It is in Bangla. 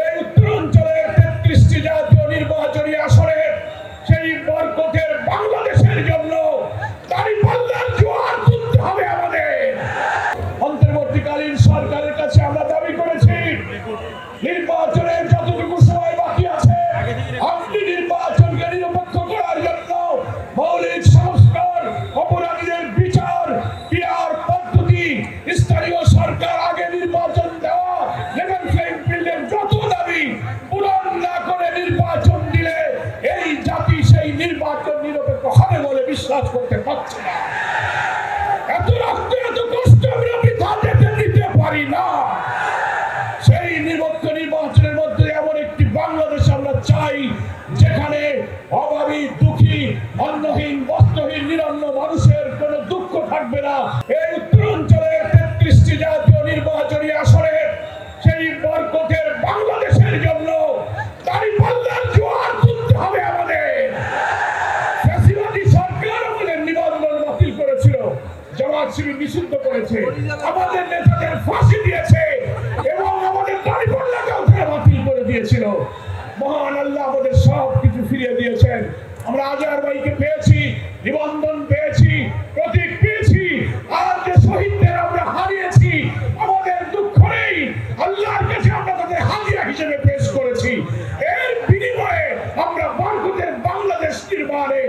এই উত্তরাঞ্চলের 33টি জাতীয় নির্বাচনী আসনে সেই বরকতের বাংলাদেশের জন্য দাঁড়িপাল্লার জোয়ার তুলতে হবে আমাদের। অন্তর্বর্তীকালীন সরকারের কাছে আমরা দাবি করেছি, নির্বাচনের যতটুকু সময় বাকি আছে আপনি নির্বাচনকে নিরপেক্ষ করার জন্য মৌলিক সংস্কার, অপরাধীদের বিচার, পিআর পদ্ধতি, স্থানীয় সরকার আগে নির্বাচন দেওয়া, লেভেল প্লেইং ফিল্ডের যত দাবি পূরণ না করে নির্বাচন দিলে এই জাতি সেই নির্বাচন নিরপেক্ষ হবে বলে বিশ্বাস করতে পারছে না। এত রক্ত, এত কষ্ট আমরা বৃথা যেতে দিতে পারি না। সেই নিরপেক্ষ নির্বাচনের মধ্যে এমন একটি বাংলাদেশ আমরা চাই যেখানে অভাবী, দুঃখী, অন্নহীন, বস্ত্রহীন, নিরন্ন মানুষের কোনো দুঃখ থাকবে না। এই উত্তরাঞ্চলের 33টি জাতীয় নির্বাচনী আসনে সেই বরকতের বাংলাদেশের জন্য দাঁড়িপাল্লার জোয়ার তুলতে হবে আমাদের। ফ্যাসিবাদী সরকার আমাদের নিবন্ধন বাতিল করেছিল, জামাত শিবির নিষিদ্ধ করেছে, আমাদের নেতাদের ফাঁসি দিয়েছে এবং আমাদের দাঁড়িপাল্লাকেও তারা বাতিল করে দিয়েছিল। মহান আল্লাহ আমাদের সব কিছু ফিরিয়ে দিয়েছেন। আমরা আজহার ভাইকে পেয়েছি, নিবন্ধন পেয়েছি, প্রতীক পেয়েছি, আর যে শহীদদের আমরা হারিয়েছি আমাদের দুঃখ নেই, আল্লাহর কাছে আমরা তাদের হাজিরা হিসেবে পেশ করেছি। এর বিনিময়ে আমরা বরকতের বাংলাদেশ নির্মাণে